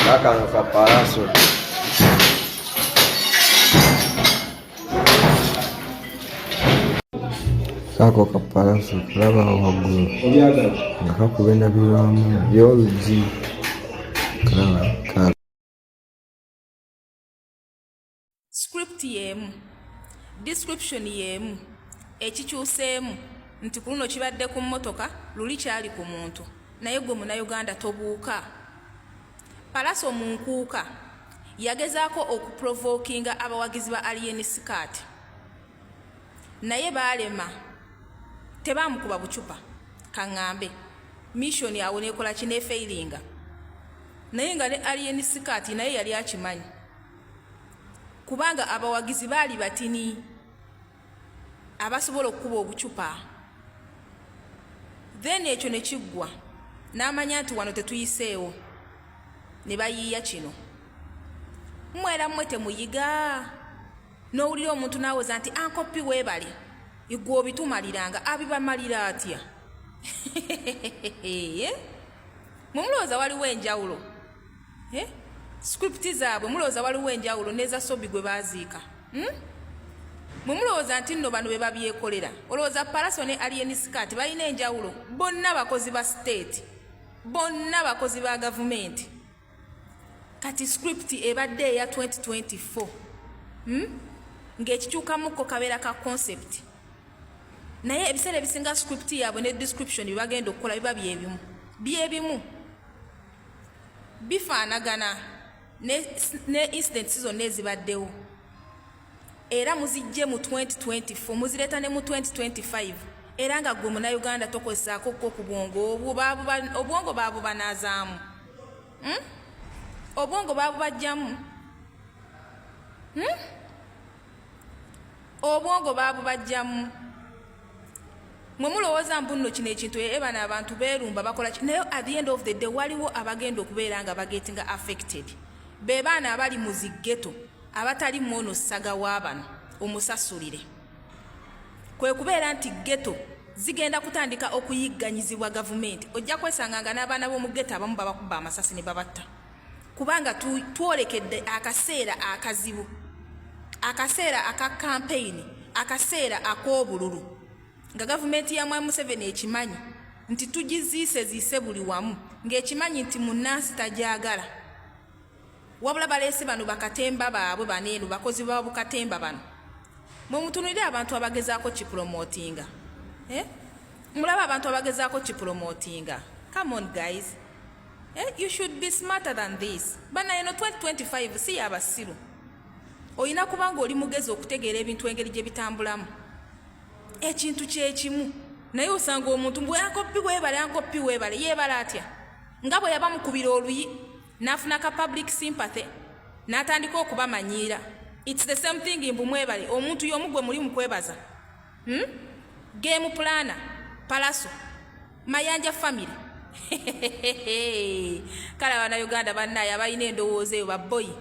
Akano ka palaso. Kako ka palaso kulaba waggulu nga kakuba endabirwamu by'oluggi kulaba ka script yemu description yemu ekikyuseemu nti ku luno kibadde ku mmotoka luli kyali ku muntu naye gwe Munnayuganda tobuuka. Palaso mu nkuuka yagezaako okuprovokinga abawagizi ba Alien Skirt naye baalema, tebaamukuba bucupa kaŋŋambe mission yawe nekola kineefeiringa, naye nga ne Alien Skirt naye yali akimanyi kubanga abawagizi baali batini abasobola okukuba obucupa. Then ekyo ne kiggwa n'amanya nti wano tetuyiseewo, ne bayiiya kino. Mwera mmwe temuyiga n'owulira omuntu n'awoza nti ankoppi weebale igwe obitumaliranga abibamalira atya? Mulowooza waliwo enjawulo? Script zaabwe mulowooza waliwo enjawulo n'eza Sobi gwe baaziika? Mulowooza nti nno bano be babyekolera? Olowooza Palaso ne Alien Skirt balina enjawulo? Bonna bakozi ba state, bonna bakozi ba gavumenti. Kati script ebadde eya 2024 ng'ekikyukamukko kabeera ka concept, naye ebiseera ebisinga script yaabwe ne description bagenda okukola biba byebimu bifaanagana ne incidents zonna ezibaddewo, era muzijje mu 2024 muzireeta ne mu 2025, era nga gwe Munnayuganda tokozesaako ko ku bwongo obwongo baabubanazaamu, obwongo baabubajjamu, obwongo baabubajjamu. Mwe mulowooza mbu nno kino ekintu ebana abantu beerumba bakola naye at the end of the day waliwo abagenda okubeera nga bagetinga affected, be baana abali mu ziggeto abatali mwono ssaga w'abano omusasulire. Kwe kubeera nti ghetto zigenda kutandika okuyigganyizibwa gavumenti, ojja kwesanga nga n'abaana b'omu ghetto abamu babakuba amasasi ne babatta, kubanga twolekedde akaseera akazibu, akaseera aka campaign, akaseera ak'obululu, nga gavumenti ya Mwami Museveni ekimanyi nti tugiziise buli wamu, ng'ekimanyi nti munnansi tajagala. Wabula baleese bano bakatemba baabwe baneenu bakozi ba bukatemba bano. Mwe mutunulire abantu abagezaako kipromotinga. Mulaba abantu abagezaako kipromotinga. Come on guys. You should be smarter than this. Bana eno 2025 si yabasiru. Oyina kubanga oli mugezi okutegeera ebintu engeri gye bitambulamu. Ekintu kyekimu. Naye osanga omuntu mbwe ankoppi weebale yeebala atya. Nga bwe yabamukubira oluyi n'afuna ka public sympathy n'atandika okubamanyiira. It's the same thing mbu mwebale omuntu y'omu gwe muli mu kwebaza. Game planner Palaso Mayanja family. Kale Abannayuganda bannaye abalina endowooza eyo babboyi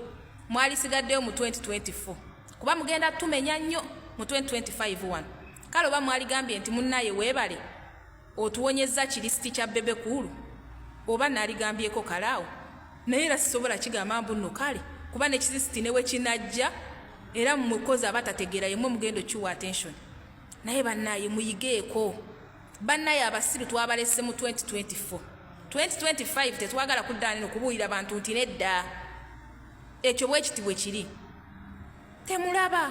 mwalisigaddeyo mu 2024 kuba mugenda tumenya nnyo mu 2025 wano. Kale oba mwaligambye nti munnaye weebale otuwonyezza kirisiti kya bebe kuulu, oba naaligambyeko kalaawo, naye era sisobola kigamba mbu nno kale kuba ne kirisiti ne we kinajja era mukozi abatategeera yemmwe mugendo kiwa attention. Naye bannaye muyigeeko. Bannaye abasiru twabalese mu 2024. 2025 tetwagala kuddaana eno kubuulira bantu nti nedda ekyo bwe kiti bwe kiri temulaba.